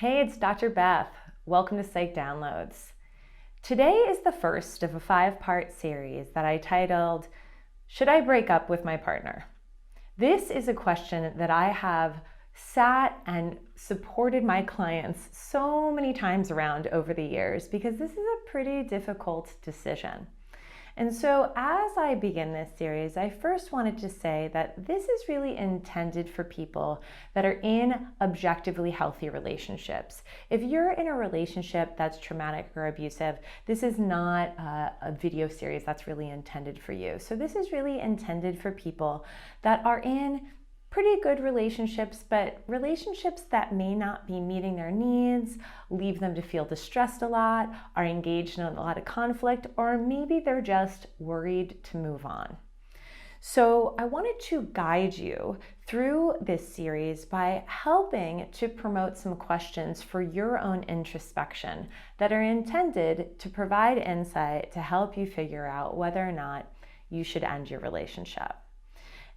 Hey, it's Dr. Beth. Welcome to Psych Downloads. Today is the first of a 5-part series that I titled, Should I Break Up with My Partner? This is a question that I have sat and supported my clients so many times around over the years because this is a pretty difficult decision. And so as I begin this series, I first wanted to say that this is really intended for people that are in objectively healthy relationships. If you're in a relationship that's traumatic or abusive, this is not a video series that's really intended for you. So this is really intended for people that are in pretty good relationships, but relationships that may not be meeting their needs, leave them to feel distressed a lot, are engaged in a lot of conflict, or maybe they're just worried to move on. So I wanted to guide you through this series by helping to promote some questions for your own introspection that are intended to provide insight to help you figure out whether or not you should end your relationship.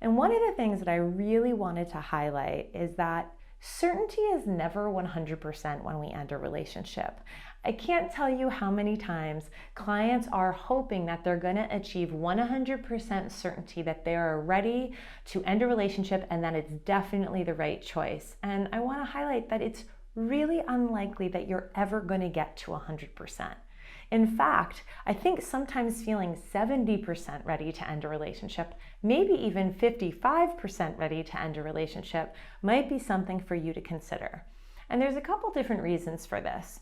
And one of the things that I really wanted to highlight is that certainty is never 100% when we end a relationship. I can't tell you how many times clients are hoping that they're going to achieve 100% certainty that they are ready to end a relationship and that it's definitely the right choice. And I want to highlight that it's really unlikely that you're ever going to get to 100%. In fact, I think sometimes feeling 70% ready to end a relationship, maybe even 55% ready to end a relationship, might be something for you to consider. And there's a couple different reasons for this.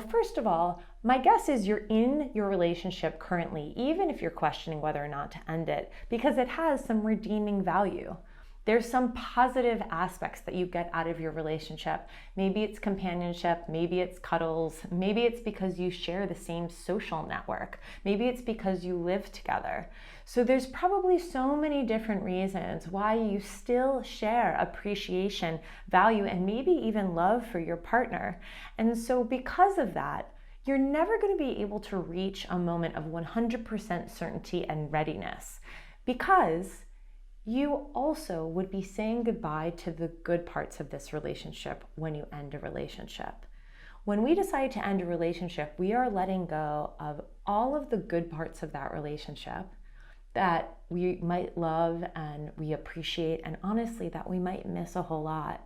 First of all, my guess is you're in your relationship currently, even if you're questioning whether or not to end it, because it has some redeeming value. There's some positive aspects that you get out of your relationship. Maybe it's companionship, maybe it's cuddles, maybe it's because you share the same social network, maybe it's because you live together. So there's probably so many different reasons why you still share appreciation, value, and maybe even love for your partner. And so because of that, you're never going to be able to reach a moment of 100% certainty and readiness because you also would be saying goodbye to the good parts of this relationship when you end a relationship. When we decide to end a relationship, we are letting go of all of the good parts of that relationship that we might love and we appreciate, and honestly, that we might miss a whole lot.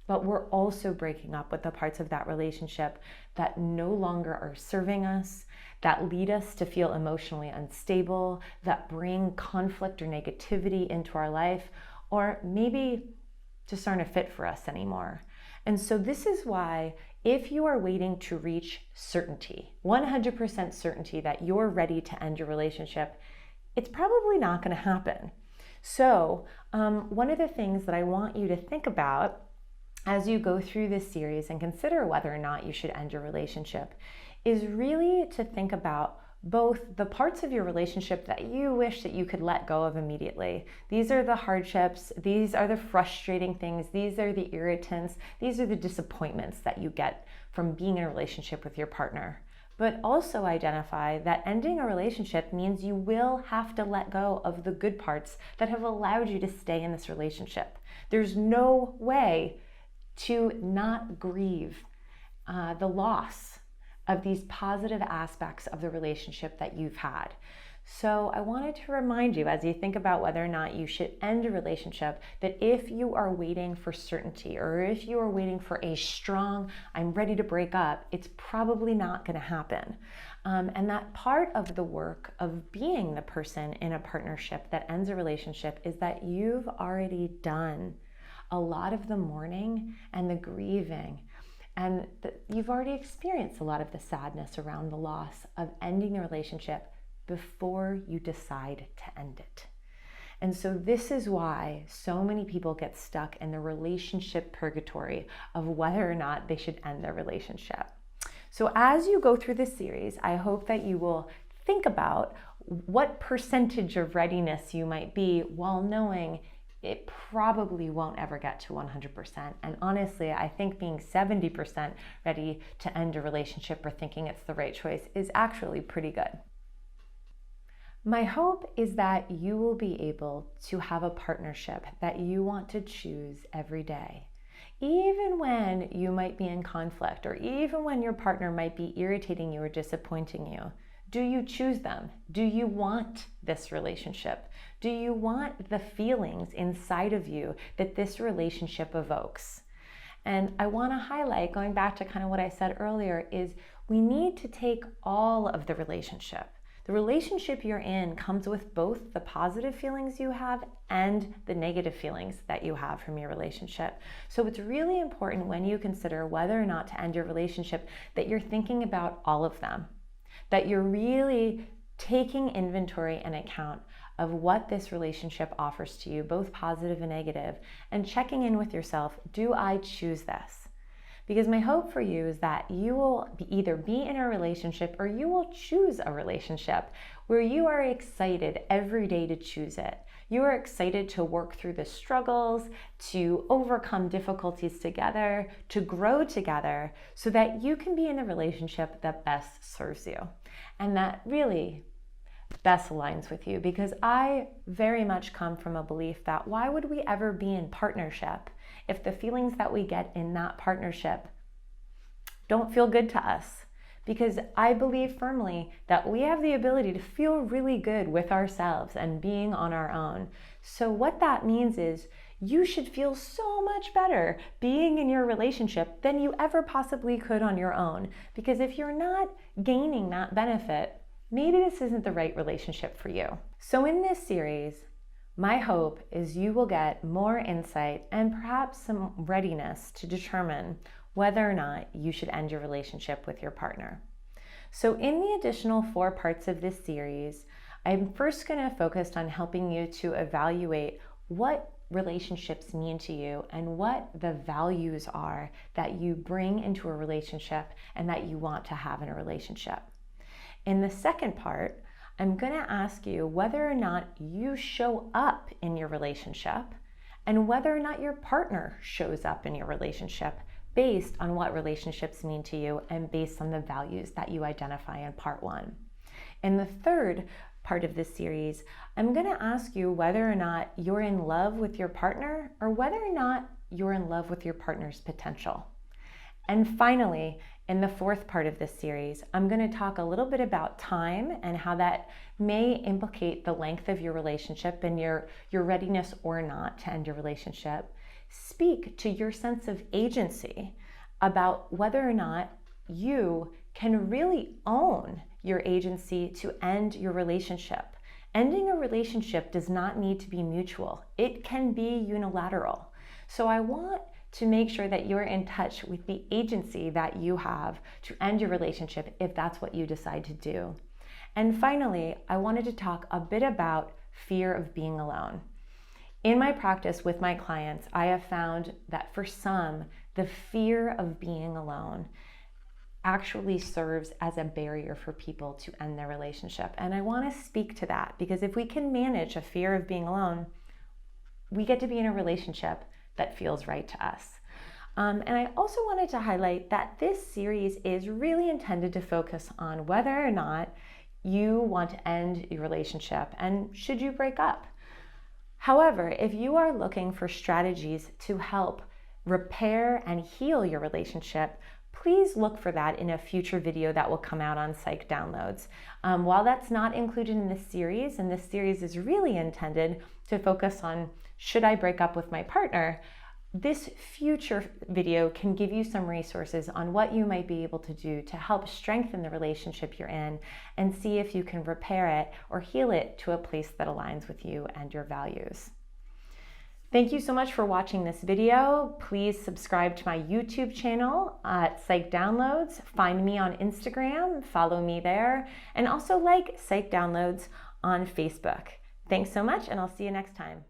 But we're also breaking up with the parts of that relationship that no longer are serving us, that lead us to feel emotionally unstable, that bring conflict or negativity into our life, or maybe just aren't a fit for us anymore. And so this is why if you are waiting to reach certainty, 100% certainty that you're ready to end your relationship, it's probably not going to happen. So one of the things that I want you to think about as you go through this series and consider whether or not you should end your relationship is really to think about both the parts of your relationship that you wish that you could let go of immediately. These are the hardships, these are the frustrating things, these are the irritants, these are the disappointments that you get from being in a relationship with your partner. But also identify that ending a relationship means you will have to let go of the good parts that have allowed you to stay in this relationship. There's no way to not grieve the loss of these positive aspects of the relationship that you've had. So I wanted to remind you as you think about whether or not you should end a relationship that if you are waiting for certainty or if you are waiting for a strong, I'm ready to break up, it's probably not going to happen. And that part of the work of being the person in a partnership that ends a relationship is that you've already done a lot of the mourning and the grieving, and you've already experienced a lot of the sadness around the loss of ending the relationship before you decide to end it. And so this is why so many people get stuck in the relationship purgatory of whether or not they should end their relationship. So as you go through this series, I hope that you will think about what percentage of readiness you might be while knowing it probably won't ever get to 100%. And honestly, I think being 70% ready to end a relationship or thinking it's the right choice is actually pretty good. My hope is that you will be able to have a partnership that you want to choose every day. even when you might be in conflict, or even when your partner might be irritating you or disappointing you? Do you choose them? Do you want this relationship? Do you want the feelings inside of you that this relationship evokes? And I want to highlight, going back to kind of what I said earlier, is we need to take all of the relationship. The relationship you're in comes with both the positive feelings you have and the negative feelings that you have from your relationship. So it's really important when you consider whether or not to end your relationship that you're thinking about all of them, that you're really taking inventory and account of what this relationship offers to you, both positive and negative, and checking in with yourself, do I choose this? Because my hope for you is that you will either be in a relationship or you will choose a relationship where you are excited every day to choose it. You are excited to work through the struggles, to overcome difficulties together, to grow together, so that you can be in a relationship that best serves you and that really best aligns with you. Because I very much come from a belief that why would we ever be in partnership if the feelings that we get in that partnership don't feel good to us? Because I believe firmly that we have the ability to feel really good with ourselves and being on our own. So what that means is you should feel so much better being in your relationship than you ever possibly could on your own. Because if you're not gaining that benefit, maybe this isn't the right relationship for you. So in this series, my hope is you will get more insight and perhaps some readiness to determine whether or not you should end your relationship with your partner. So in the additional 4 parts of this series, I'm first going to focus on helping you to evaluate what relationships mean to you and what the values are that you bring into a relationship and that you want to have in a relationship. In the second part, I'm going to ask you whether or not you show up in your relationship and whether or not your partner shows up in your relationship based on what relationships mean to you and based on the values that you identify in part 1. In the third part of this series, I'm going to ask you whether or not you're in love with your partner or whether or not you're in love with your partner's potential. And finally, in the 4th part of this series, I'm going to talk a little bit about time and how that may implicate the length of your relationship and your readiness or not to end your relationship. Speak to your sense of agency about whether or not you can really own your agency to end your relationship. Ending a relationship does not need to be mutual. It can be unilateral. So I want to make sure that you're in touch with the agency that you have to end your relationship if that's what you decide to do. And finally, I wanted to talk a bit about fear of being alone. In my practice with my clients, I have found that for some, the fear of being alone actually serves as a barrier for people to end their relationship. And I want to speak to that because if we can manage a fear of being alone, we get to be in a relationship that feels right to us. And I also wanted to highlight that this series is really intended to focus on whether or not you want to end your relationship and should you break up. However, if you are looking for strategies to help repair and heal your relationship, please look for that in a future video that will come out on Psych Downloads. While that's not included in this series, and this series is really intended to focus on should I break up with my partner, this future video can give you some resources on what you might be able to do to help strengthen the relationship you're in and see if you can repair it or heal it to a place that aligns with you and your values. Thank you so much for watching this video. Please subscribe to my YouTube channel at Psych Downloads. Find me on Instagram, follow me there, and also like Psych Downloads on Facebook. Thanks so much, and I'll see you next time.